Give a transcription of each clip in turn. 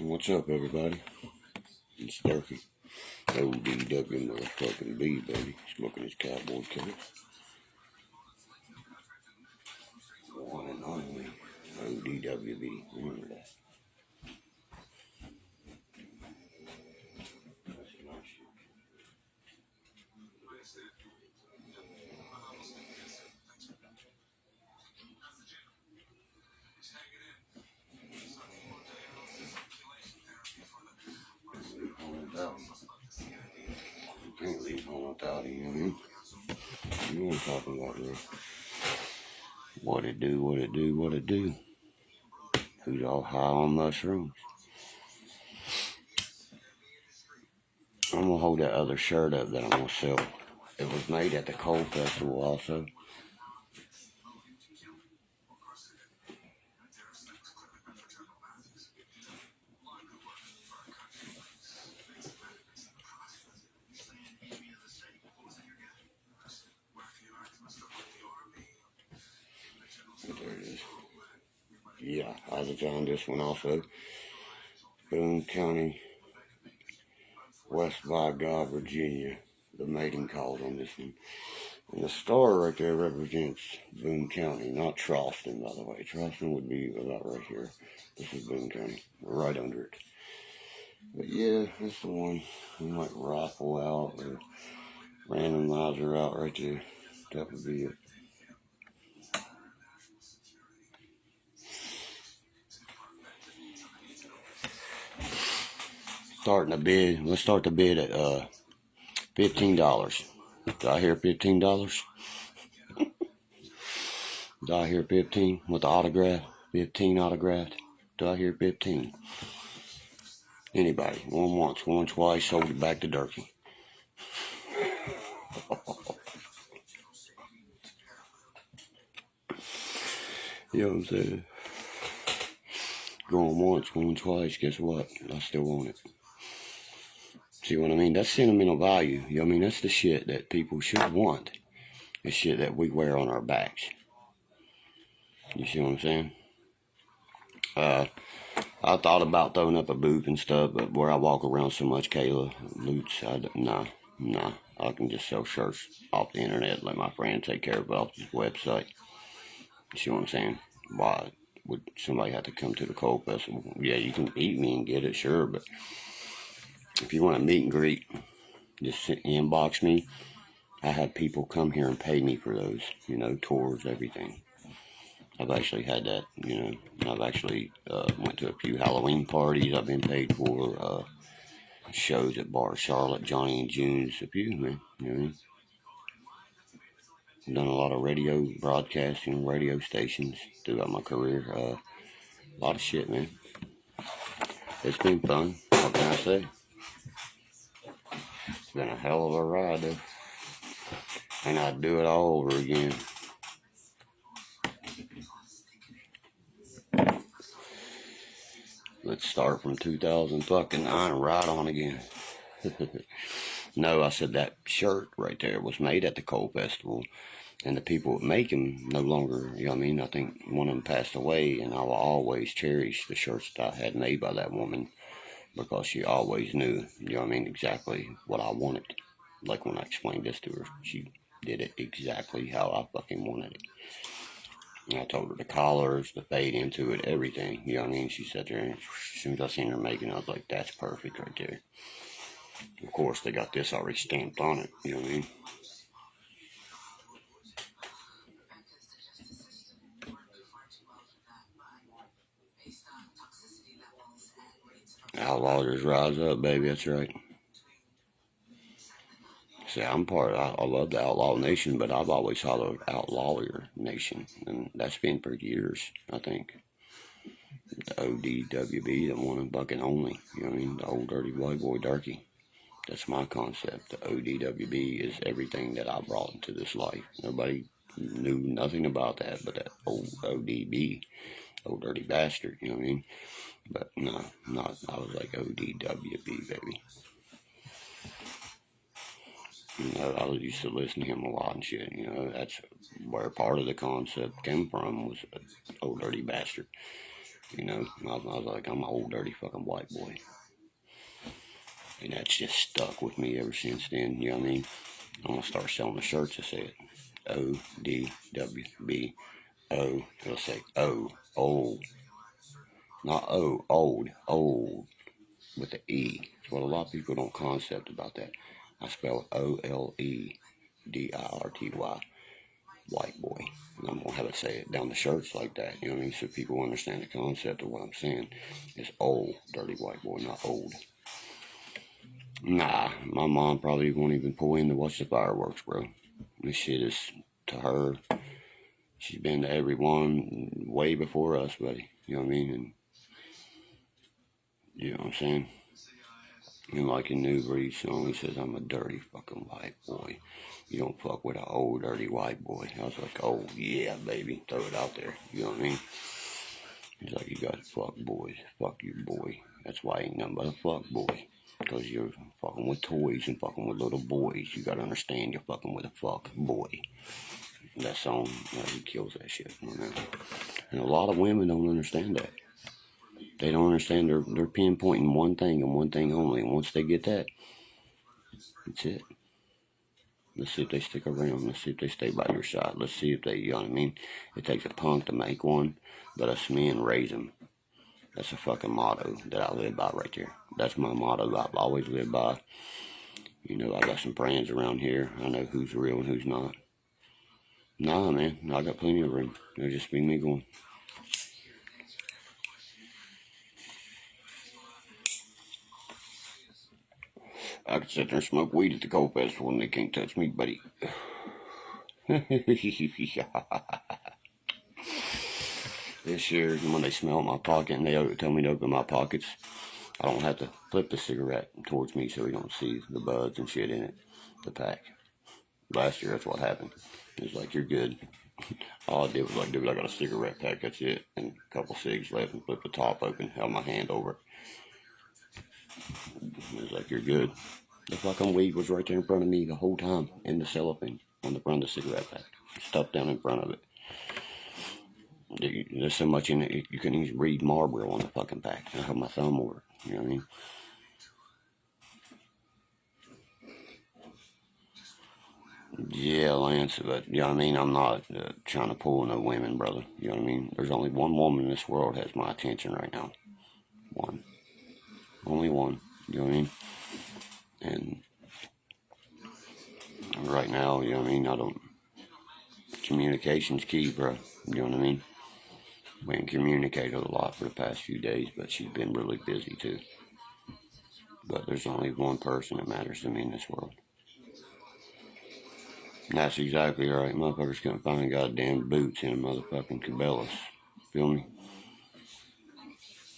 What's up, everybody? It's Derkie. ODW motherfucking B, baby. Smoking his cowboy coat. One and only ODWB. Remember that. You can't leave home without it, you know what I mean? You ain't talking about this. What it do, what it do, what it do. Who's all high on mushrooms? I'm gonna hold that other shirt up that I'm gonna sell. It was made at the Coal Festival also. There it is. Yeah, I found this one also. Boone County, West by God, Virginia. The mating calls on this one. And the star right there represents Boone County, not Charleston, by the way. Charleston would be about right here. This is Boone County, right under it. But yeah, that's the one. We might rifle out or randomizer out right there. That would be it. Starting the bid. Let's start the bid at $15. Did I hear $15? Did I hear 15 with the autograph? 15 autographed? Did I hear 15? Anybody? One once, one twice, sold it back to Derkie. You know what I'm saying? Going once, going twice, guess what? I still want it. See what I mean? That's sentimental value. You know what I mean? That's the shit that people should want. The shit that we wear on our backs. You see what I'm saying? I thought about throwing up a booth and stuff, but where I walk around so much, Kayla, Lutz, nah. I can just sell shirts off the internet, let my friend take care of it off his website. You see what I'm saying? Why would somebody have to come to the Coal Festival? Yeah, you can beat me and get it, sure, but if you want a meet and greet, just inbox me. I have people come here and pay me for those, tours, everything. I've actually had that, I've actually went to a few Halloween parties I've been paid for, shows at Bar Charlotte, Johnny and June's, a few, man, you know what I mean? I've done a lot of radio broadcasting, radio stations throughout my career, a lot of shit, man. It's been fun, what can I say? It's been a hell of a ride, though. And I'd do it all over again. Let's start from 2009 right on again. No, I said that shirt right there was made at the Coal Festival, and the people that make them no longer, you know what I mean? I think one of them passed away, and I will always cherish the shirts that I had made by that woman because she always knew, you know what I mean, exactly what I wanted. Like when I explained this to her, she did it exactly how I fucking wanted it. And I told her the collars, the fade into it, everything. You know what I mean? She sat there, and as soon as I seen her making it, I was like, that's perfect right there. Of course, they got this already stamped on it. You know what I mean? Outlaws rise up, baby. That's right. See, I love the Outlaw Nation, but I've always followed Outlawyer Nation. And that's been for years, I think. The ODWB, the one and bucket only. You know what I mean? The old dirty white boy Derkie. That's my concept. The ODWB is everything that I brought into this life. Nobody knew nothing about that but that old ODB, old dirty bastard, you know what I mean? But no, I was like ODWB, baby. I used to listen to him a lot and shit, that's where part of the concept came from was old dirty bastard. You know, I was like, I'm an old dirty fucking white boy. And that's just stuck with me ever since then, you know what I mean? I'm gonna start selling the shirts that say it. ODWB. It'll say O, old. Not O, old, old, with the E. That's what a lot of people don't concept about that. I spell OLEDIRTY, white boy. And I'm gonna have it say it down the shirts like that, you know what I mean? So people understand the concept of what I'm saying. It's old, dirty white boy, not old. Nah, my mom probably won't even pull in to watch the fireworks, bro. This shit is, to her, she's been to every one way before us, buddy. You know what I mean? And you know what I'm saying? And like in New Breed song, he says, I'm a dirty fucking white boy. You don't fuck with an old dirty white boy. I was like, oh yeah, baby, throw it out there. You know what I mean? He's like, you gotta fuck boys. Fuck you, boy. That's why I ain't nothing but a fuck boy. Because you're fucking with toys and fucking with little boys. You gotta understand you're fucking with a fuck boy. That song, he kills that shit. You know? And a lot of women don't understand that. They don't understand they're pinpointing one thing and one thing only. And once they get that, that's it. Let's see if they stick around. Let's see if they stay by your side. Let's see if they, you know what I mean? It takes a punk to make one, but us men raise them. That's a fucking motto that I live by right there. That's my motto I've always lived by. You know, I got some friends around here. I know who's real and who's not. Nah, man, I got plenty of room. It'll just be me going. I could sit there and smoke weed at the Coal Festival and they can't touch me, buddy. This year, when they smell my pocket and they tell me to open my pockets, I don't have to flip the cigarette towards me so we don't see the buds and shit in it, the pack. Last year, that's what happened. It was like, you're good. All I did was like, dude, I got a cigarette pack, that's it. And a couple cigs left and flipped the top open, held my hand over it. It was like, you're good. The fucking weed was right there in front of me the whole time in the cellophane on the front of the cigarette pack. Stuffed down in front of it. There's so much in it, you couldn't even read Marlboro on the fucking pack. I had my thumb over it, you know what I mean? Yeah, Lance, but, you know what I mean? I'm not trying to pull no women, brother. You know what I mean? There's only one woman in this world has my attention right now. One. Only one. You know what I mean? And right now, you know what I mean? I don't... Communication's key, bro. You know what I mean? We ain't communicated a lot for the past few days, but she's been really busy, too. But there's only one person that matters to me in this world. And that's exactly right. Motherfuckers couldn't find goddamn boots in a motherfucking Cabela's. Feel me?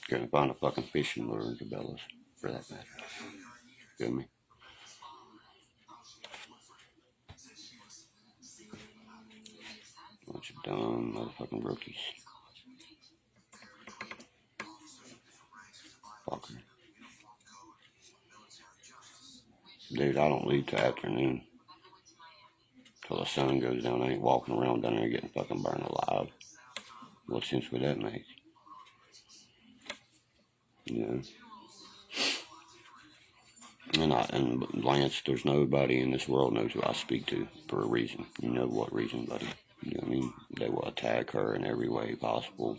Couldn't find a fucking fishing lure in Cabela's, for that matter. Feel me? Bunch of dumb motherfucking rookies. Fucker. Dude, I don't leave till afternoon. Till the sun goes down. I ain't walking around down there getting fucking burned alive. What sense would that make? You know? And Lance, there's nobody in this world knows who I speak to for a reason. You know what reason, buddy? You know what I mean? They will attack her in every way possible.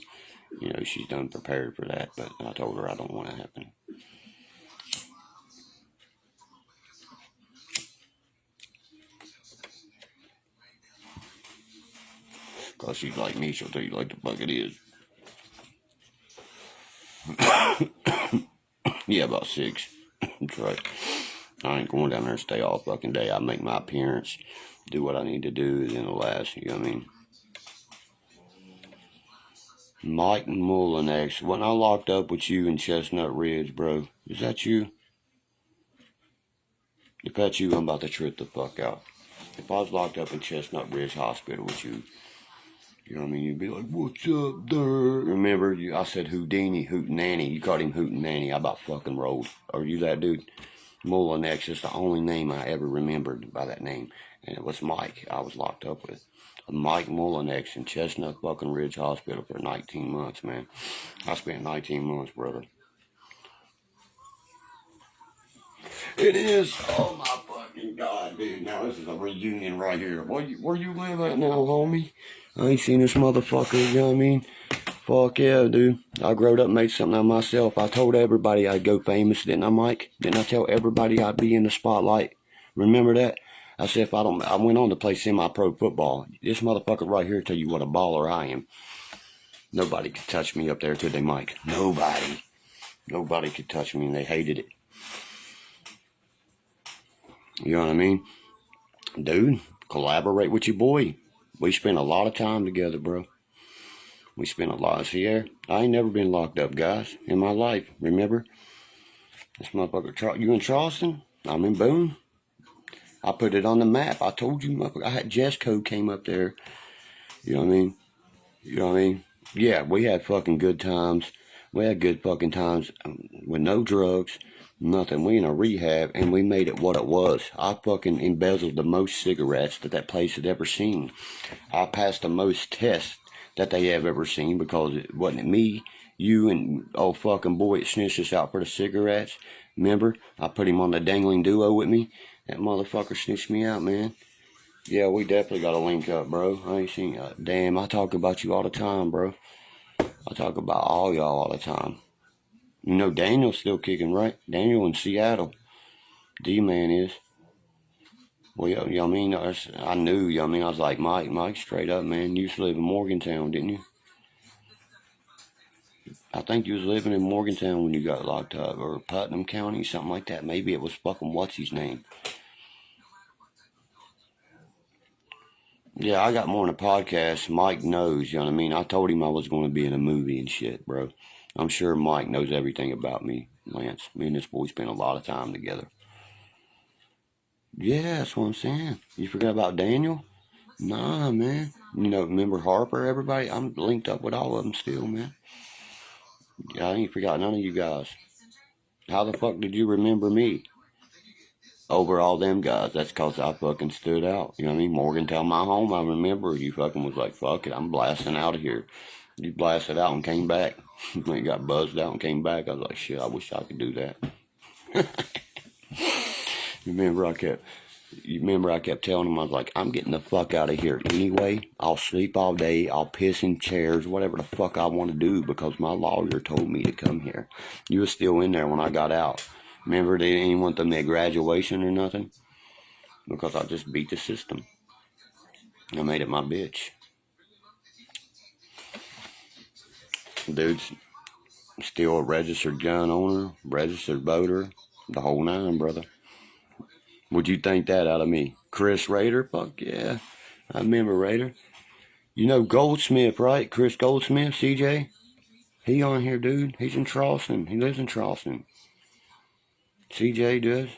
You know, she's done prepared for that, but I told her I don't want it to happen. Because she's like me, she'll tell you like the fuck it is. Yeah, about 6. That's right. I ain't going down there and stay all fucking day. I make my appearance, do what I need to do, then it'll last, you know what I mean? Mike Mullinex, when I locked up with you in Chestnut Ridge, bro, is that you? If that's you, I'm about to trip the fuck out. If I was locked up in Chestnut Ridge Hospital with you, you know what I mean? You'd be like, what's up there? Remember, I said Houdini, Hootenanny. You called him Hootenanny. I about fucking rolled. Are you that dude? Mullinex is the only name I ever remembered by that name. And it was Mike I was locked up with. Mike Mullinex in Chestnut fucking Ridge Hospital for 19 months, man. I spent 19 months, brother. It is. Oh my fucking God, dude. Now this is a reunion right here. Where you live at now, homie? I ain't seen this motherfucker, you know what I mean? Fuck yeah, dude. I growed up and made something out of myself. I told everybody I'd go famous, didn't I, Mike? Didn't I tell everybody I'd be in the spotlight? Remember that? I said I went on to play semi-pro football. This motherfucker right here tell you what a baller I am. Nobody could touch me up there, could they, Mike? Nobody. Nobody could touch me, and they hated it. You know what I mean? Dude, collaborate with your boy. We spent a lot of time together, bro. We spent a lot. See there? I ain't never been locked up, guys, in my life. Remember? This motherfucker, you in Charleston? I'm in Boone. I put it on the map. I told you, motherfucker. I had Jesco came up there. You know what I mean? You know what I mean? Yeah, we had fucking good times. We had good fucking times with no drugs, nothing. We in a rehab, and we made it what it was. I fucking embezzled the most cigarettes that place had ever seen. I passed the most tests that they have ever seen because it wasn't me, you, and old fucking boy that snitched us out for the cigarettes. Remember? I put him on the dangling duo with me. That motherfucker snitched me out, man. Yeah, we definitely got to link up, bro. I ain't seen you. Damn, I talk about you all the time, bro. I talk about all y'all all the time. You know Daniel's still kicking, right? Daniel in Seattle. D-Man is. Well, you know what I mean? I knew, you know what I mean? I was like, Mike, straight up, man. You used to live in Morgantown, didn't you? I think you was living in Morgantown when you got locked up, or Putnam County, something like that. Maybe it was fucking what's his name. Yeah, I got more in a podcast. Mike knows, you know what I mean? I told him I was going to be in a movie and shit, bro. I'm sure Mike knows everything about me, Lance. Me and this boy spent a lot of time together. Yeah, that's what I'm saying. You forgot about Daniel? Nah, man. You know, remember Harper, everybody? I'm linked up with all of them still, man. Yeah, I ain't forgot none of you guys. How the fuck did you remember me? Over all them guys. That's cause I fucking stood out. You know what I mean? Morgantown, my home, I remember you fucking was like, fuck it, I'm blasting out of here. You blasted out and came back. When you got buzzed out and came back, I was like, shit, I wish I could do that. You remember I kept telling him, I was like, I'm getting the fuck out of here anyway. I'll sleep all day. I'll piss in chairs, whatever the fuck I want to do because my lawyer told me to come here. You were still in there when I got out. Remember they didn't even want them at graduation or nothing? Because I just beat the system. I made it my bitch. Dude's still a registered gun owner, registered voter, the whole nine, brother. Would you think that out of me? Chris Rader? Fuck yeah. I remember Rader. You know Goldsmith, right? Chris Goldsmith, CJ? He on here, dude. He's in Charleston. He lives in Charleston. CJ does.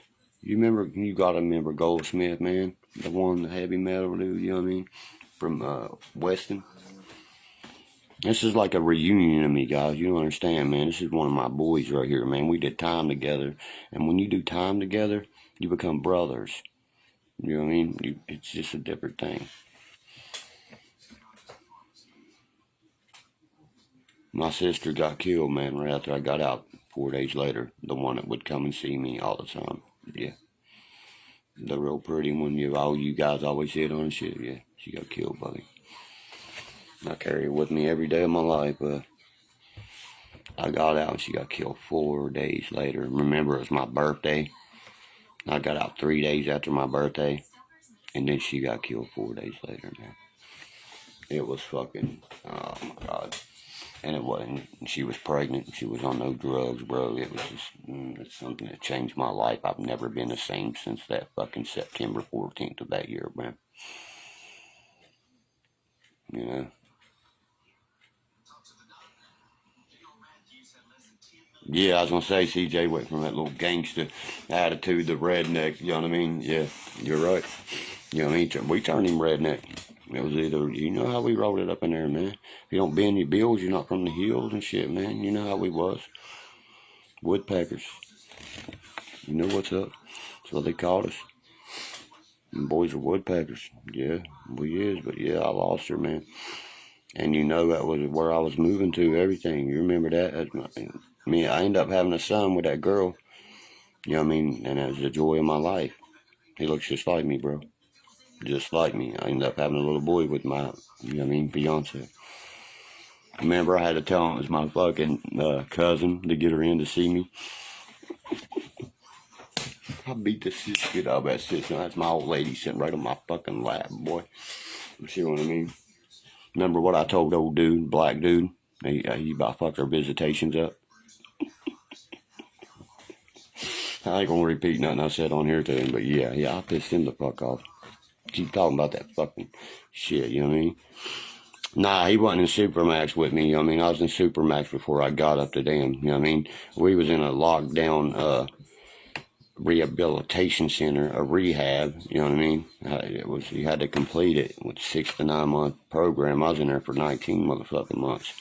You gotta remember Goldsmith, man. The one, the heavy metal dude, you know what I mean? From Weston. This is like a reunion of me, guys. You don't understand, man. This is one of my boys right here, man. We did time together. And when you do time together, you become brothers. You know what I mean? It's just a different thing. My sister got killed, man, right after I got out 4 days later. The one that would come and see me all the time. Yeah. The real pretty one you guys always hit on and shit. Yeah, she got killed, buddy. I carry her with me every day of my life, but I got out and she got killed 4 days later. Remember, it was my birthday. I got out 3 days after my birthday, and then she got killed 4 days later, man. It was fucking, oh my God. And it wasn't, she was pregnant. She was on no drugs, bro. It was just, it's something that changed my life. I've never been the same since that fucking September 14th of that year, man. You know? Yeah, I was gonna say CJ went from that little gangster attitude to redneck, you know what I mean? Yeah, you're right. You know what I mean? We turned him redneck. It was either, you know how we rolled it up in there, man. If you don't bend your bills, you're not from the hills and shit, man. You know how we was. Woodpeckers. You know what's up. That's what they called us. Them boys are woodpeckers. Yeah, we is. But yeah, I lost her, man. And you know that was where I was moving to, everything. You remember that? I ended up having a son with that girl. You know what I mean? And that was the joy of my life. He looks just like me, bro. Just like me. I ended up having a little boy with my, you know what I mean, fiance. Remember, I had to tell him it was my fucking cousin to get her in to see me. I beat the shit out of that sister. That's my old lady sitting right on my fucking lap, boy. You see what I mean? Remember what I told old dude, black dude? He about fucked our visitations up. I ain't gonna repeat nothing I said on here to him, but yeah, I pissed him the fuck off. Keep talking about that fucking shit, you know what I mean? Nah, he wasn't in Supermax with me, you know what I mean? I was in Supermax before I got up to them, you know what I mean? We was in a lockdown, rehabilitation center, a rehab, you know what I mean? You had to complete it with 6 to 9 month program. I was in there for 19 motherfucking months.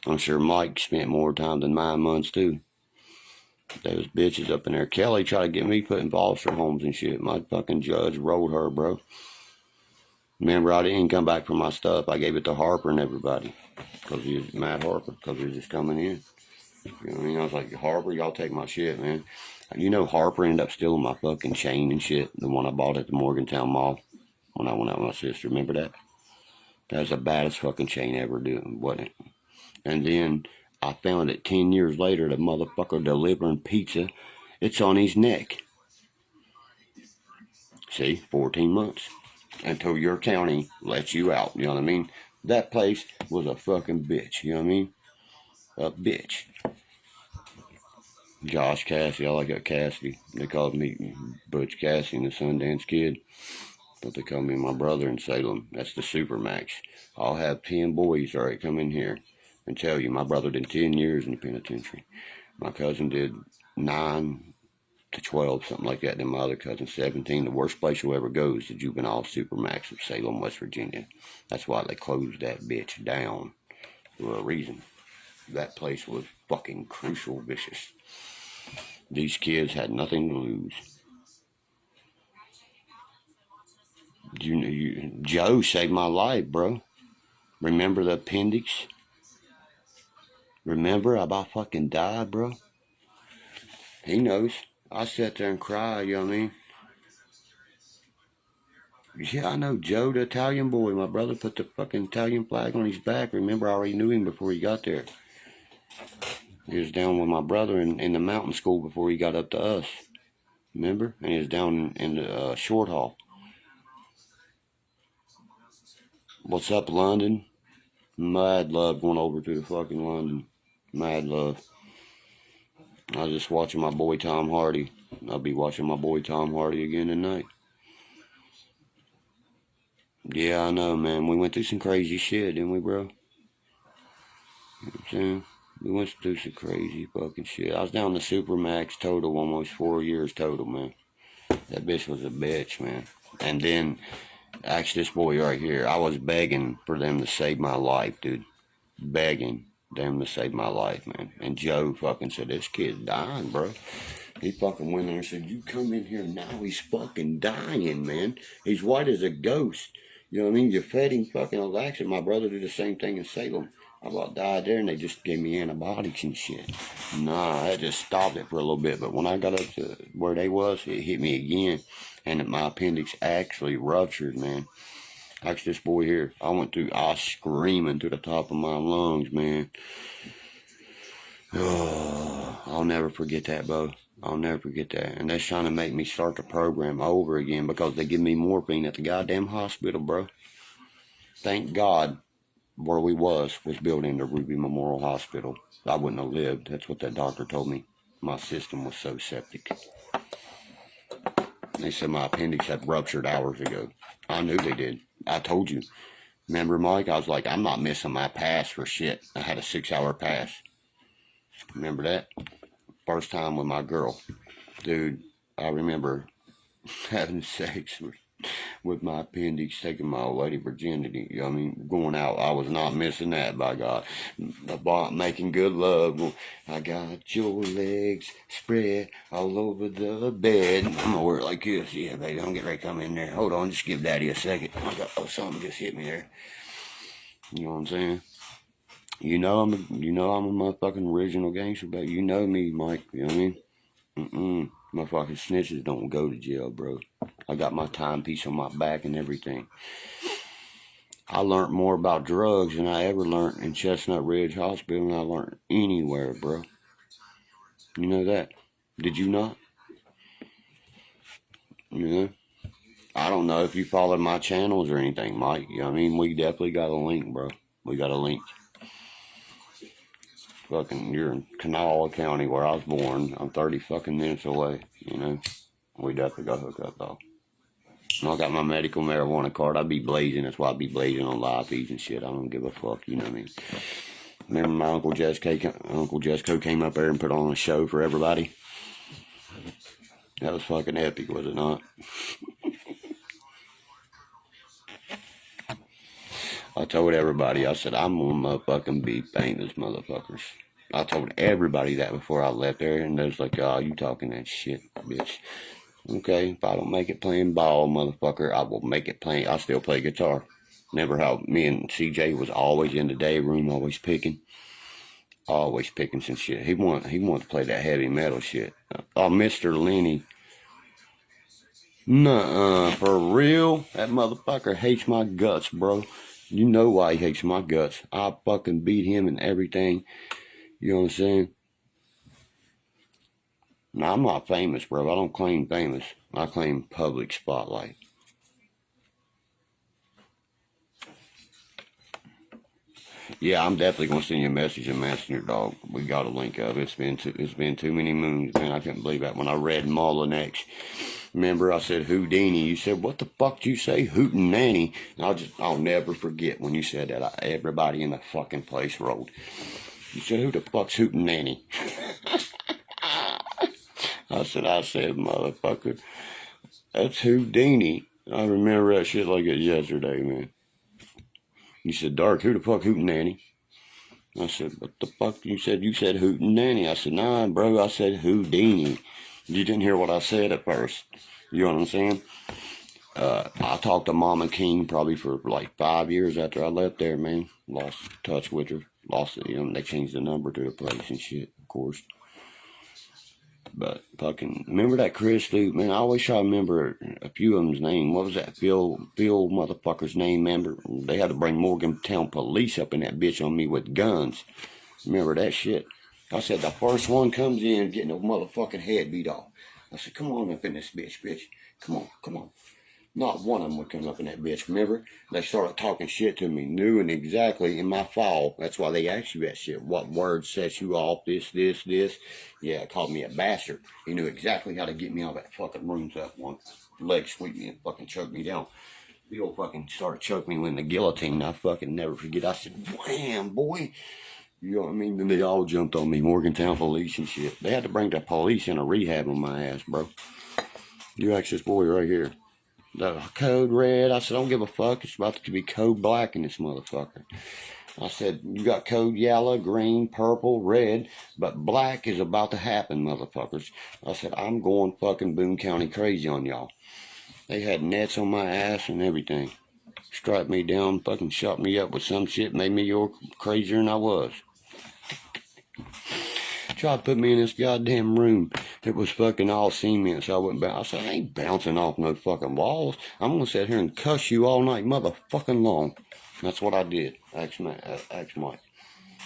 I'm sure Mike spent more time than 9 months too. Those bitches up in there. Kelly tried to get me put in foster homes and shit. My fucking judge rolled her, bro. Remember, I didn't come back for my stuff. I gave it to Harper and everybody. Because he was Matt Harper. Because he was just coming in. You know what I mean? I was like, Harper, y'all take my shit, man. You know, Harper ended up stealing my fucking chain and shit. The one I bought at the Morgantown Mall. When I went out with my sister. Remember that? That was the baddest fucking chain ever, dude, wasn't it? And then I found it 10 years later, the motherfucker delivering pizza. It's on his neck. See, 14 months. Until your county lets you out, you know what I mean? That place was a fucking bitch, you know what I mean? A bitch. Josh Cassidy, I like that Cassidy. They called me Butch Cassidy, the Sundance Kid. But they call me my brother in Salem. That's the Supermax. I'll have 10 boys, all right, come in here and tell you. My brother did 10 years in the penitentiary. My cousin did 9 to 12, something like that. Then my other cousin, 17. The worst place you'll ever go is the juvenile Supermax of Salem, West Virginia. That's why they closed that bitch down for a reason. That place was fucking crucial vicious. These kids had nothing to lose. Joe saved my life, bro. Remember the appendix? Remember I about fucking died, bro? He knows. I sat there and cried, you know what I mean? Yeah, I know Joe, the Italian boy. My brother put the fucking Italian flag on his back. Remember, I already knew him before he got there. He was down with my brother in the mountain school before he got up to us. Remember? And he was down in the short hall. What's up, London? Mad love going over to the fucking London. Mad love. I was just watching my boy Tom Hardy. I'll be watching my boy Tom Hardy again tonight. Yeah, I know, man. We went through some crazy shit, didn't we, bro? You know what I'm saying? We went through some crazy fucking shit. I was down to Supermax total almost 4 years total, man. That bitch was a bitch, man. And then, actually, this boy right here, I was begging for them to save my life, dude. Begging them to save my life, man. And Joe fucking said, this kid's dying, bro. He fucking went there and said, you come in here now, he's fucking dying, man. He's white as a ghost. You know what I mean? You fed him fucking Alexa. My brother did the same thing in Salem. I about died there and they just gave me antibiotics and shit. Nah, I just stopped it for a little bit. But when I got up to where they was, it hit me again. And my appendix actually ruptured, man. Actually, this boy here, I was screaming to the top of my lungs, man. Oh, I'll never forget that, bro. I'll never forget that. And they're trying to make me start the program over again because they give me morphine at the goddamn hospital, bro. Thank God where we was built into Ruby Memorial Hospital. I wouldn't have lived. That's what that doctor told me. My system was so septic. They said my appendix had ruptured hours ago. I knew they did. I told you. Remember, Mike? I was like, I'm not missing my pass for shit. I had a 6-hour pass. Remember that? First time with my girl. Dude, I remember having sex with with my appendix, taking my old lady virginity. I mean, going out. I was not missing that, by God. About making good love. I got your legs spread all over the bed. I'm gonna wear it like this. Yeah, baby, I'm getting ready to come in there. Hold on, just give Daddy a second. I got something just hit me there. You know what I'm saying? I'm a motherfucking original gangster, but you know me, Mike. You know what I mean? Motherfucking snitches don't go to jail, bro. I got my timepiece on my back and everything. I learned more about drugs than I ever learned in Chestnut Ridge Hospital than I learned anywhere, bro. You know that? Did you not? You know? I don't know if you follow my channels or anything, Mike. You know what I mean? We definitely got a link, bro. We got a link. Fucking, you're in Kanawha County where I was born. I'm 30 fucking minutes away, you know? We definitely got hooked up, though. I got my medical marijuana card. I be blazing. That's why I be blazing on live feeds and shit. I don't give a fuck. You know what I mean? Remember my Uncle Jesco came up there and put on a show for everybody? That was fucking epic, was it not? I told everybody, I said, I'm gonna motherfucking be famous, motherfuckers. I told everybody that before I left there, and they was like, oh, you talking that shit, bitch. Okay, if I don't make it playing ball, motherfucker, I will make it playing. I still play guitar. Remember how me and CJ was always in the day room, always picking some shit. He wanted to play that heavy metal shit. Oh, Mr. Lenny. Nuh-uh, for real? That motherfucker hates my guts, bro. You know why he hates my guts. I fucking beat him and everything. You know what I'm saying? Now, I'm not famous, bro. I don't claim famous. I claim public spotlight. Yeah, I'm definitely gonna send you a message in Messenger, dog. We got a link of it. It's been too many moons, man. I couldn't believe that when I read Molinex. Remember, I said Houdini. You said, "What the fuck did you say, Hootenanny?" And I'll never forget when you said that. Everybody in the fucking place rolled. You said, "Who the fuck's Hootenanny?" I said, motherfucker, that's Houdini. I remember that shit like it yesterday, man. You said, Dark, who the fuck Hootenanny? I said, what the fuck? You said Hootenanny. I said, nah, bro, I said Houdini. You didn't hear what I said at first. You know what I'm saying? I talked to Mama King probably for like 5 years after I left there, man. Lost touch with her. Lost it, they changed the number to the place and shit, of course. But fucking, remember that Chris dude, man? I always try to remember a few of them's name. What was that Phil motherfucker's name, remember? They had to bring Morgantown police up in that bitch on me with guns. Remember that shit? I said, the first one comes in getting a motherfucking head beat off. I said, come on up in this bitch. Come on. Not one of them would come up in that bitch, remember? They started talking shit to me, knew and exactly in my file. That's why they asked you that shit. What word sets you off, this. Yeah, called me a bastard. He knew exactly how to get me out of that fucking room up one. Leg sweep me and fucking choke me down. The old fucking started choking me with the guillotine. I fucking never forget. I said, wham, boy. You know what I mean? Then they all jumped on me, Morgantown police and shit. They had to bring the police in a rehab on my ass, bro. You ask this boy right here. The code red. I said, don't give a fuck. It's about to be code black in this motherfucker. I said, you got code yellow, green, purple, red, but black is about to happen, motherfuckers. I said, I'm going fucking Boone County crazy on y'all. They had nets on my ass and everything. Striped me down, fucking shot me up with some shit, made me crazier than I was. Tried to put me in this goddamn room. It was fucking all cement, so I wouldn't bounce. I said, I ain't bouncing off no fucking walls. I'm gonna sit here and cuss you all night motherfucking long. That's what I did. Ask Mike.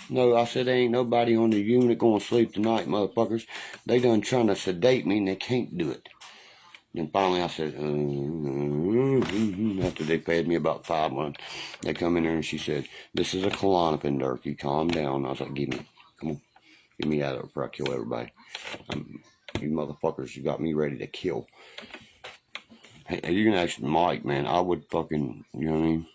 No, I said, there ain't nobody on the unit gonna sleep tonight, motherfuckers. They done trying to sedate me and they can't do it. Then finally I said, after they paid me about $5, they come in there and she said, this is a Klonopin, Derkie, calm down. I was like, come on. Get me out of there before I kill everybody. You motherfuckers, you got me ready to kill. Hey, you can ask Mike, man. I would fucking, you know what I mean?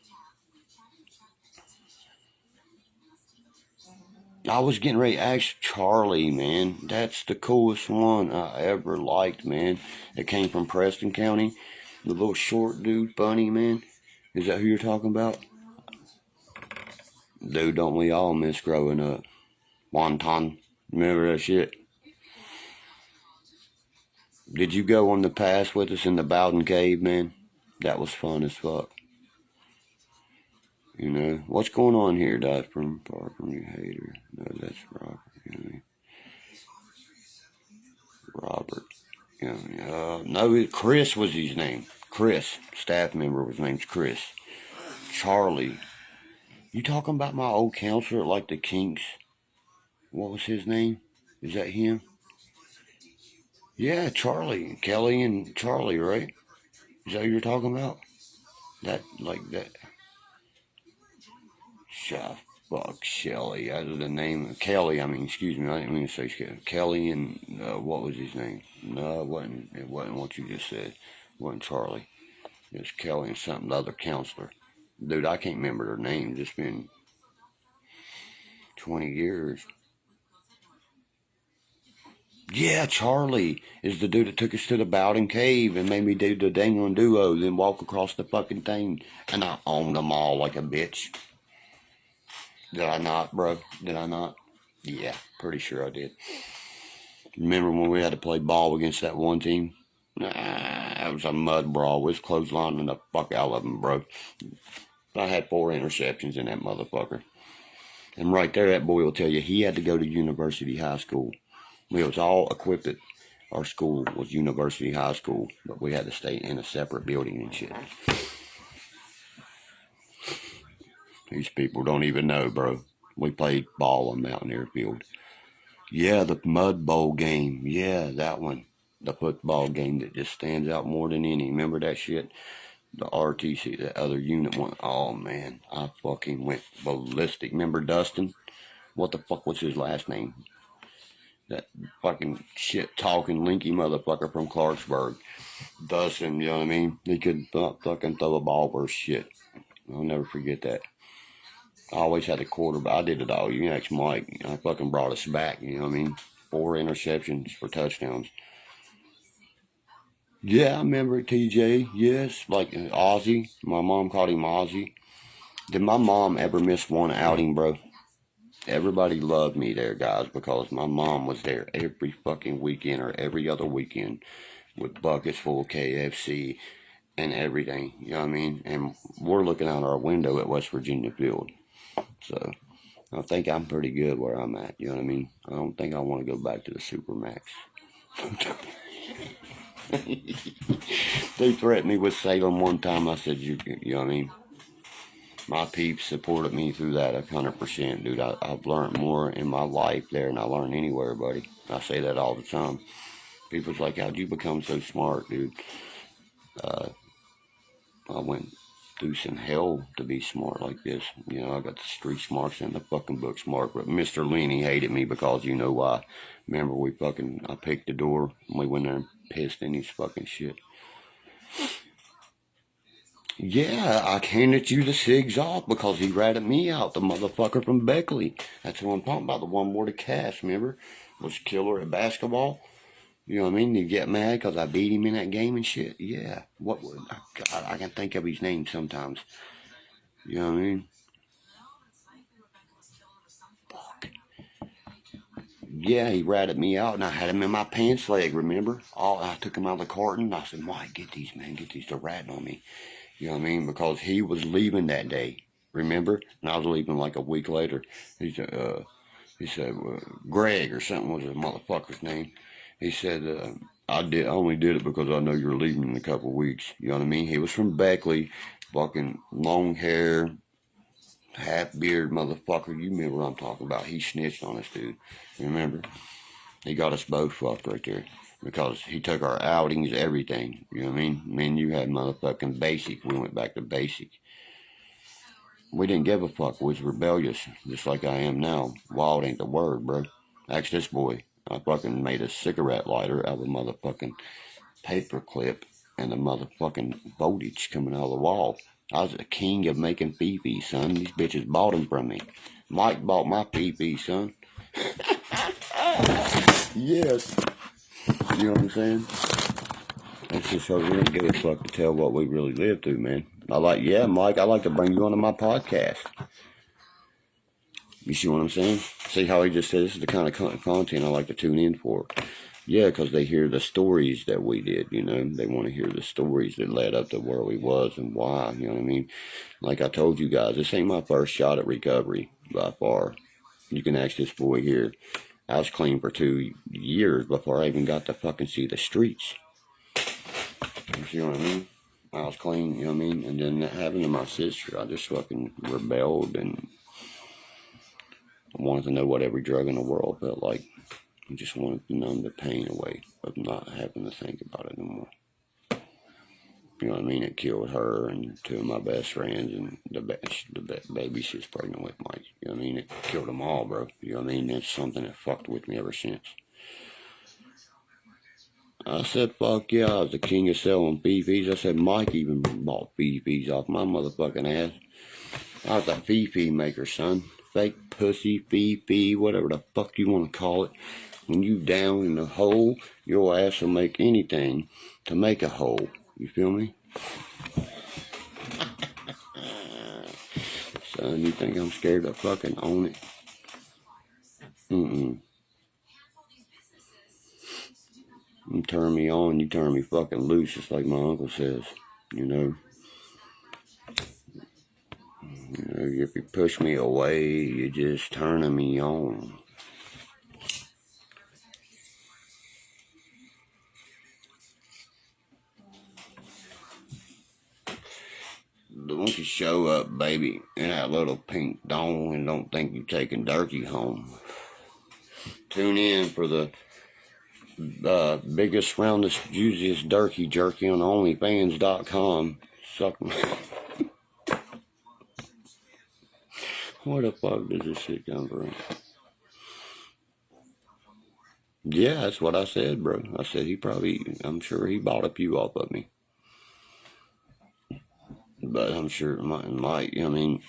I was getting ready to ask Charlie, man. That's the coolest one I ever liked, man. It came from Preston County. The little short dude, funny man. Is that who you're talking about? Dude, don't we all miss growing up? Wonton. Remember that shit? Did you go on the pass with us in the Bowden Cave, man? That was fun as fuck. You know, what's going on here, Dot from Parker, you hater? No, that's Robert. You know what I mean? Robert. You know what I mean? No, Chris was his name. Chris, staff member, his name's Chris. Charlie. You talking about my old counselor at like the Kinks? What was his name? Is that him? Yeah, Charlie. Kelly and Charlie, right? Is that who you're talking about? That, like that. Fuck, Shelly. That was the name. Kelly, I mean, excuse me. I didn't mean to say Kelly. Kelly and, what was his name? No, it wasn't. It wasn't what you just said. It wasn't Charlie. It was Kelly and something, the other counselor. Dude, I can't remember their names. It's been 20 years. Yeah, Charlie is the dude that took us to the Bowden Cave and made me do the dangling duo, then walk across the fucking thing. And I owned them all like a bitch. Did I not, bro? Did I not? Yeah, pretty sure I did. Remember when we had to play ball against that one team? Nah, that was a mud brawl. We was clotheslining the fuck out of them, bro. I had 4 interceptions in that motherfucker. And right there, that boy will tell you he had to go to University High School. We was all equipped at our school was University High School, but we had to stay in a separate building and shit. These people don't even know, bro. We played ball on Mountaineer Field. Yeah, the Mud Bowl game. Yeah, that one. The football game that just stands out more than any. Remember that shit? The RTC, the other unit one. Oh, man. I fucking went ballistic. Remember Dustin? What the fuck was his last name? That fucking shit talking linky motherfucker from Clarksburg. Dustin, you know what I mean? He could fucking throw a ball or shit. I'll never forget that. I always had a quarterback. I did it all. You can ask Mike. I fucking brought us back, you know what I mean? 4 interceptions for touchdowns. Yeah, I remember TJ. Yes, like Ozzy. My mom called him Ozzy. Did my mom ever miss one outing, bro? Everybody loved me there, guys, because my mom was there every fucking weekend or every other weekend with buckets full of KFC and everything. You know what I mean? And we're looking out our window at West Virginia Field. So I think I'm pretty good where I'm at. You know what I mean? I don't think I want to go back to the Supermax. They threatened me with Salem one time. I said, you know what I mean? My peeps supported me through that 100%, dude. I've learned more in my life there than I learned anywhere, buddy. I say that all the time. People's like, how'd you become so smart, dude? I went through some hell to be smart like this. You know, I got the street smarts and the fucking book smart. But Mr. Lenny hated me because you know why. Remember I picked the door and we went there and pissed in his fucking shit. Yeah, I handed you the SIGs off because he ratted me out, the motherfucker from Beckley. That's what I'm talking about, the one more to cast, remember? Was killer at basketball. You know what I mean? He get mad because I beat him in that game and shit. Yeah. God, I can think of his name sometimes. You know what I mean? Fuck. Yeah, he ratted me out and I had him in my pants leg, remember? I took him out of the carton. I said, Mike, get these, man. Get these. They're ratting on me. You know what I mean? Because he was leaving that day, remember? And I was leaving like a week later. He said, Greg or something was the motherfucker's name. He said, I only did it because I know you're leaving in a couple of weeks. You know what I mean? He was from Beckley, fucking long hair, half beard motherfucker. You remember what I'm talking about? He snitched on us, dude. Remember? He got us both fucked right there. Because he took our outings, everything. You know what I mean? Me and you had motherfucking basic. We went back to basic. We didn't give a fuck. We was rebellious, just like I am now. Wild ain't the word, bro. Ask this boy. I fucking made a cigarette lighter out of a motherfucking paper clip and the motherfucking voltage coming out of the wall. I was the king of making pee-pee, son. These bitches bought them from me. Mike bought my pee-pee, son. Yes. You know what I'm saying? It's just so we don't give a fuck to tell what we really lived through, man. Mike, I like to bring you onto my podcast. You see what I'm saying? See how he just said this is the kind of content I like to tune in for. Yeah, because they hear the stories that we did, you know. They want to hear the stories that led up to where we was and why, you know what I mean? Like I told you guys, this ain't my first shot at recovery by far. You can ask this boy here. I was clean for 2 years before I even got to fucking see the streets. You see what I mean? I was clean, you know what I mean? And then that happened to my sister. I just fucking rebelled and wanted to know what every drug in the world felt like. I just wanted to numb the pain away of not having to think about it no more. You know what I mean? It killed her and 2 of my best friends and the baby she was pregnant with, Mike. You know what I mean? It killed them all, bro. You know what I mean? It's something that fucked with me ever since. I said, fuck yeah, I was the king of selling BVs. I said, Mike even bought BVs off my motherfucking ass. I was a FeFe maker, son. Fake pussy, FeFe, whatever the fuck you want to call it. When you down in the hole, your ass will make anything to make a hole. You feel me? Son, you think I'm scared to fucking own it? Mm-mm. You turn me on, you turn me fucking loose, just like my uncle says, you know. You know, if you push me away, you're just turning me on. Don't you show up, baby, in that little pink dome and don't think you're taking Derkie home. Tune in for the biggest, roundest, juiciest Derkie jerky on OnlyFans.com. Suck me. Where the fuck does this shit come from? Yeah, that's what I said, bro. I said I'm sure he bought a few off of me. But I'm sure Mike, you know what I mean?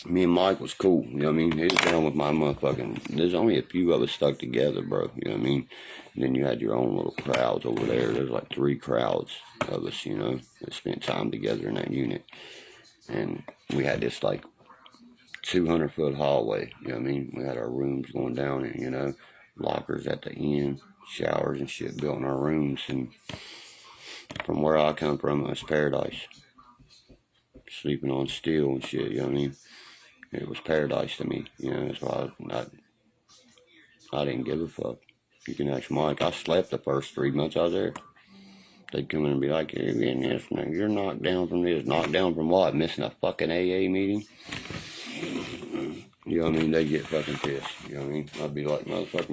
Me and Mike was cool, you know what I mean? He was down with my motherfucking, there's only a few of us stuck together, bro, you know what I mean? And then you had your own little crowds over there. There's like 3 crowds of us, you know, that spent time together in that unit. And we had this like 200-foot hallway, you know what I mean? We had our rooms going down and, you know, lockers at the end, showers and shit built in our rooms. And from where I come from, it was paradise. Sleeping on steel and shit, you know what I mean? It was paradise to me, you know, that's why I didn't give a fuck. You can ask Mike, I slept the first 3 months I was there. They'd come in and be like, you're getting this, you're knocked down from this. Knocked down from what? Missing a fucking AA meeting? You know what I mean? They get fucking pissed. You know what I mean? I'd be like, motherfucker,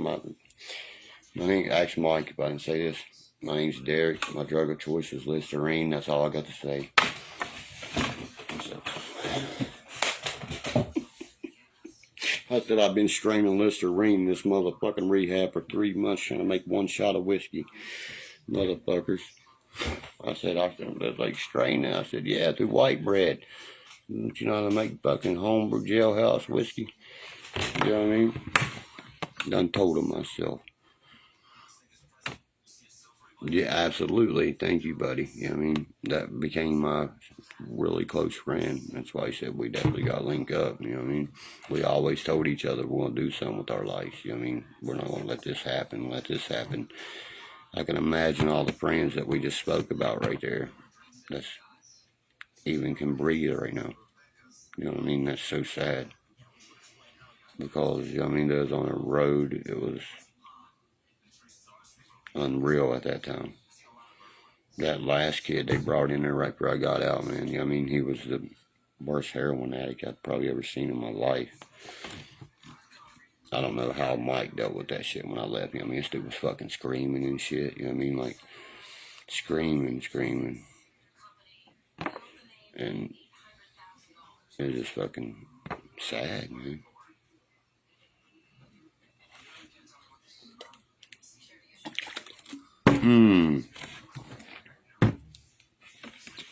my name, ask Mike if I didn't say this. My name's Derek. My drug of choice is Listerine. That's all I got to say. I said I've been straining Listerine this motherfucking rehab for 3 months trying to make 1 shot of whiskey. Motherfuckers. I said, that's like straining. I said, yeah, through white bread. Don't you know how to make fucking homebrew jailhouse whiskey? You know what I mean? Done told him myself. Yeah, absolutely. Thank you, buddy. You know what I mean? That became my really close friend. That's why he said we definitely got to link up. You know what I mean? We always told each other we're going to do something with our lives. You know what I mean? We're not going to let this happen. I can imagine all the friends that we just spoke about right there. That's even can breathe right now. You know what I mean? That's so sad. Because, you know what I mean, that was on a road. It was unreal at that time. That last kid they brought in there right after I got out, man. You know what I mean? He was the worst heroin addict I've probably ever seen in my life. I don't know how Mike dealt with that shit when I left. You know what I mean? This dude was fucking screaming and shit. You know what I mean? Like, screaming. And it was just fucking sad, man.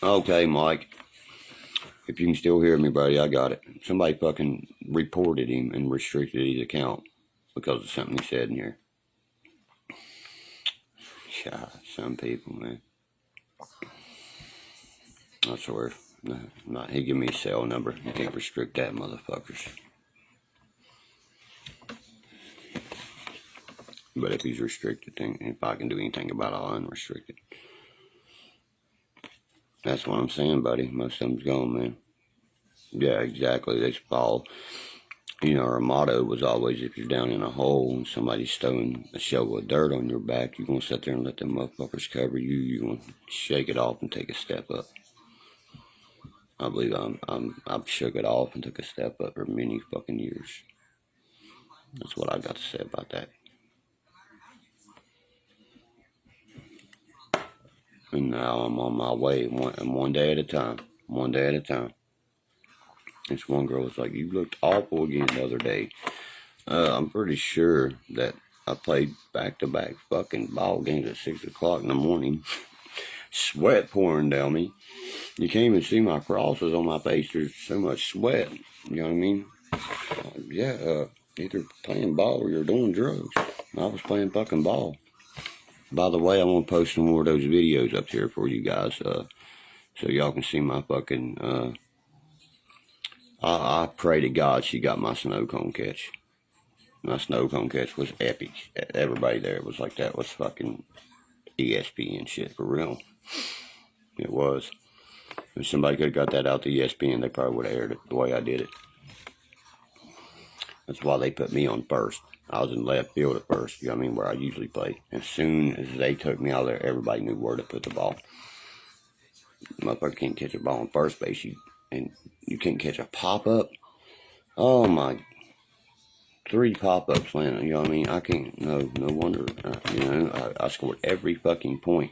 Okay, Mike. If you can still hear me, buddy, I got it. Somebody fucking reported him and restricted his account because of something he said in here. Yeah, some people, man. I swear. Nah, he give me a cell number. You can't restrict that, motherfuckers. But if he's restricted, then if I can do anything about it, I'll unrestrict it. That's what I'm saying, buddy. Most of them's gone, man. Yeah, exactly. They fall. You know, our motto was always, if you're down in a hole and somebody's throwing a shovel of dirt on your back, you're going to sit there and let them motherfuckers cover you. You're going to shake it off and take a step up. I believe I've shook it off and took a step up for many fucking years. That's what I got to say about that. And now I'm on my way, one day at a time. One day at a time. This one girl was like, "You looked awful again the other day." I'm pretty sure that I played back-to-back fucking ball games at 6 o'clock in the morning. Sweat pouring down me. You can't even see my crosses on my face. There's so much sweat. You know what I mean? Either playing ball or you're doing drugs. I was playing fucking ball. By the way, I'm going to post some more of those videos up here for you guys, so y'all can see my fucking, I pray to God she got my snow cone catch. My snow cone catch was epic. Everybody there was like, that was fucking ESPN shit, for real. It was. If somebody could have got that out to ESPN, they probably would have aired it the way I did it. That's why they put me on first. I was in left field at first, you know what I mean, where I usually play. As soon as they took me out of there, everybody knew where to put the ball. Motherfucker can't catch a ball on first base, and you can't catch a pop-up. Oh my, 3 pop-ups landing, you know what I mean? I can't, no wonder, I scored every fucking point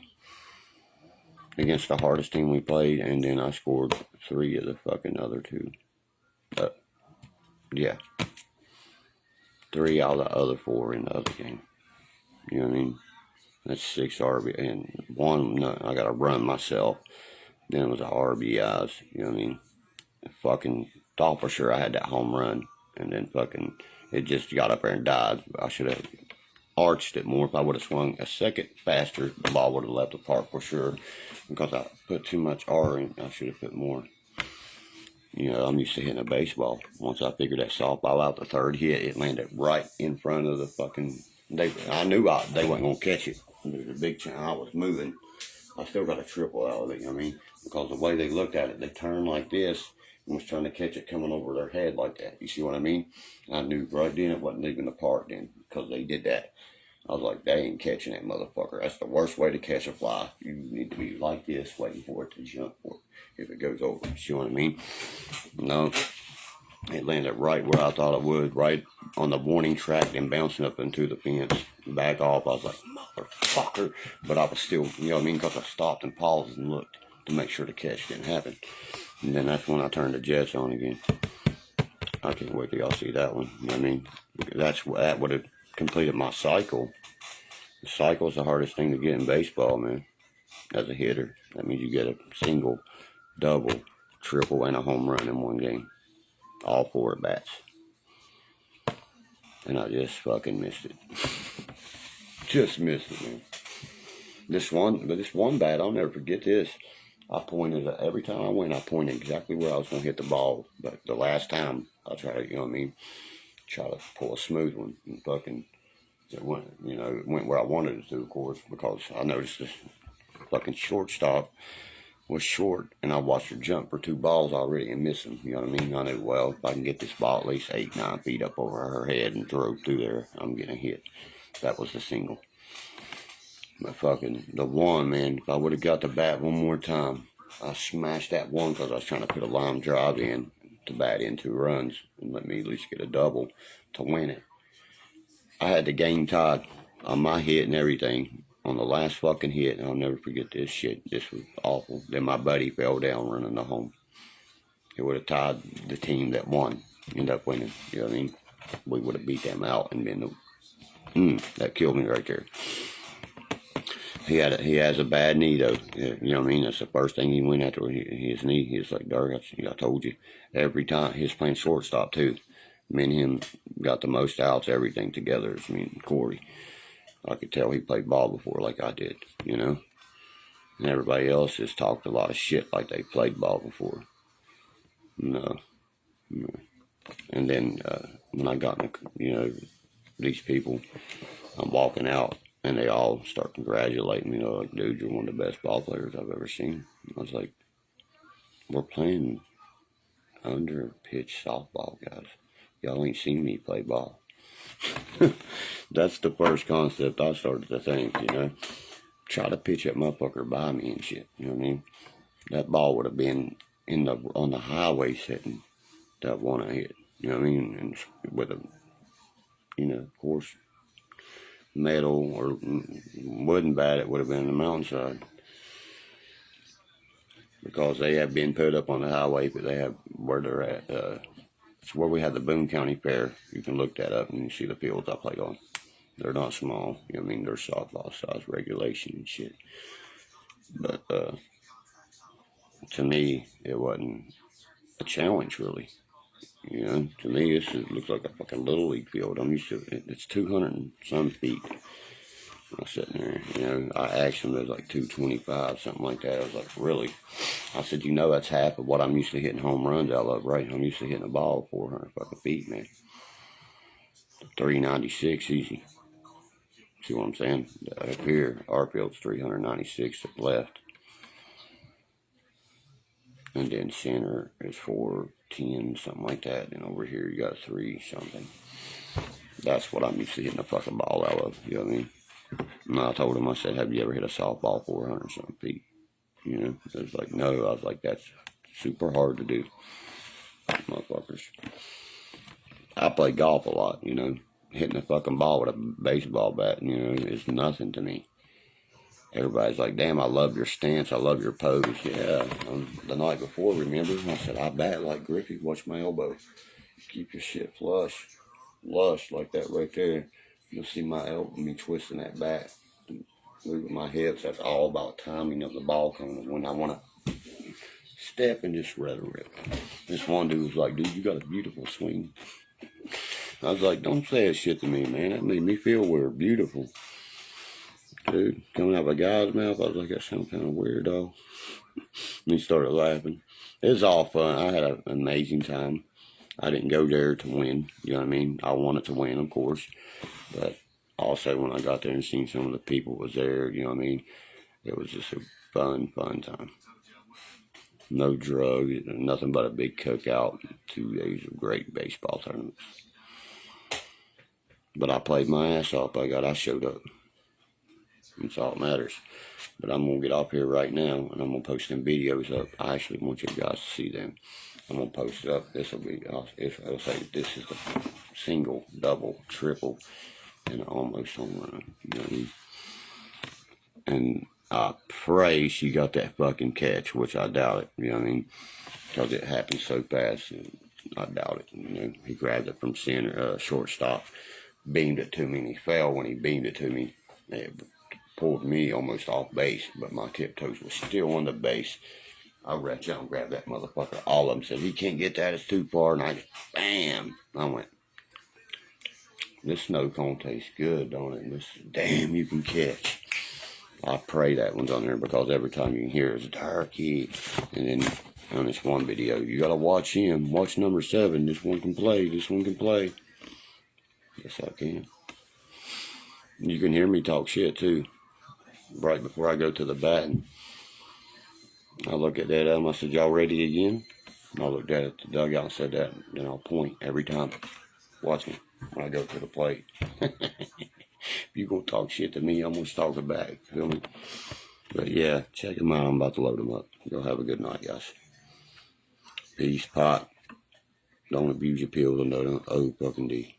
against the hardest team we played, and then I scored 3 of the fucking other 2. Yeah. 3 out of the other 4 in the other game. You know what I mean? That's 6 RBI, and 1, no, I got to run myself. Then it was a RBIs, you know what I mean? I fucking thought for sure I had that home run, and then fucking, it just got up there and died. I should have arched it more. If I would have swung a second faster, the ball would have left the park for sure. Because I put too much R in, I should have put more. You know, I'm used to hitting a baseball. Once I figured that softball out, the third hit, it landed right in front of the fucking. I knew they wasn't gonna catch it. There was a big chance I was moving. I still got a triple out of it. You know what I mean? Because the way they looked at it, they turned like this and was trying to catch it coming over their head like that. You see what I mean? I knew right then it wasn't leaving the park then because they did that. I was like, they ain't catching that motherfucker. That's the worst way to catch a fly. You need to be like this, waiting for it to jump for it if it goes over. You see what I mean? No, it landed right where I thought it would, right on the warning track and bouncing up into the fence. Back off. I was like, motherfucker. But I was still, you know what I mean? Because I stopped and paused and looked to make sure the catch didn't happen. And then that's when I turned the jets on again. I can't wait till y'all see that one. You know what I mean? That would have completed my cycle. The cycle is the hardest thing to get in baseball, man. As a hitter, that means you get a single, double, triple, and a home run in one game. All 4 at bats. And I just fucking missed it. Just missed it, man. This one bat, I'll never forget this. I pointed, every time I went, I pointed exactly where I was going to hit the ball. But the last time, I tried to, you know what I mean, try to pull a smooth one. And fucking, it went where I wanted it to, of course, because I noticed this fucking shortstop was short, and I watched her jump for 2 balls already and miss them. You know what I mean? I knew, well, if I can get this ball at least 8, 9 feet up over her head and throw through there, I'm getting hit. That was the single. But fucking, the one, man, if I would have got the bat one more time, I smashed that one because I was trying to put a line drive in to bat in 2 runs and let me at least get a double to win it. I had the game tied on my hit and everything on the last fucking hit, and I'll never forget this shit. This was awful. Then my buddy fell down running the home. It would have tied the team that won, ended up winning. You know what I mean? We would have beat them out and been that killed me right there. He has a bad knee though. You know what I mean? That's the first thing he went after his knee. He was like, Derkie, I told you. Every time he was playing shortstop too. Me and him got the most outs, everything together. It's me and Corey. I could tell he played ball before like I did, you know. And everybody else just talked a lot of shit like they played ball before. No. And then when I got in, these people, I'm walking out, and they all start congratulating me. Like, dude, you're one of the best ball players I've ever seen. I was like, we're playing under pitch softball, guys. Y'all ain't seen me play ball. That's the first concept I started to think. Try to pitch that motherfucker by me and shit. You know what I mean? That ball would have been on the highway setting that one I hit. You know what I mean? And with of course, metal or wooden bat, it would have been on the mountainside. Because they have been put up on the highway, but they have where they're at. It's where we had the Boone County Fair. You can look that up and you see the fields I played on. They're not small. You know what I mean? They're softball size regulation and shit. But to me, it wasn't a challenge really. To me, it looks like a fucking little league field. I'm used to it. It's 200 and some feet. I was sitting there, I asked him, it was like 225, something like that. I was like, really? I said, that's half of what I'm used to hitting home runs out of, right? I'm used to hitting a ball 400 fucking feet, man. 396 easy. See what I'm saying? Up here, our field's 396 at left. And then center is 410, something like that. And over here you got 3 something. That's what I'm used to hitting a fucking ball out of, you know what I mean? And I told him, I said, have you ever hit a softball 400 something feet? It was like, no. I was like, that's super hard to do, motherfuckers. I play golf a lot, hitting a fucking ball with a baseball bat, is nothing to me. Everybody's like, damn, I love your stance, I love your pose. Yeah, the night before, remember? I said, I bat like Griffey, watch my elbow. Keep your shit flush, like that right there. You'll see my elbow, me twisting that bat, moving my hips. That's all about timing of the ball coming when I want to step and just rip. This one dude was like, dude, you got a beautiful swing. I was like, don't say that shit to me, man. That made me feel weird. Beautiful. Dude, coming out of a guy's mouth, I was like, that sounds kind of weird, though. And he started laughing. It was all fun. I had an amazing time. I didn't go there to win, you know what I mean? I wanted to win, of course. But also, when I got there and seen some of the people was there, you know what I mean? It was just a fun time. No drugs, nothing but a big cookout. 2 days of great baseball tournaments. But I played my ass off. I showed up. That's all that matters. But I'm going to get off here right now, and I'm going to post them videos up. I actually want you guys to see them. I'm going to post it up. This will be, I'll say this is the single, double, triple, and almost home run. You know what I mean? And I pray she got that fucking catch, which I doubt it. You know what I mean? Because it happened so fast, and I doubt it. He grabbed it from center, shortstop, beamed it to me, and he fell. When he beamed it to me, it pulled me almost off base, but my tiptoes were still on the base. I reached out and grabbed that motherfucker. All of them said, he can't get that, it's too far. And I just, bam! I went, this snow cone tastes good, don't it? Damn, you can catch. I pray that one's on there, because every time you can hear it's Derkie. And then on this one video, you gotta watch him. Watch number 7. This one can play. Yes, I can. You can hear me talk shit, too. Right before I go to the bat. And I look at that I said, y'all ready again? And I looked at the dugout and said that. Then I'll point every time. Watch me when I go to the plate. If you gonna talk shit to me, I'm gonna talk it back. Feel me? But yeah, check them out. I'm about to load them up. Y'all have a good night, guys. Peace, pot. Don't abuse your pills. Oh, fucking D.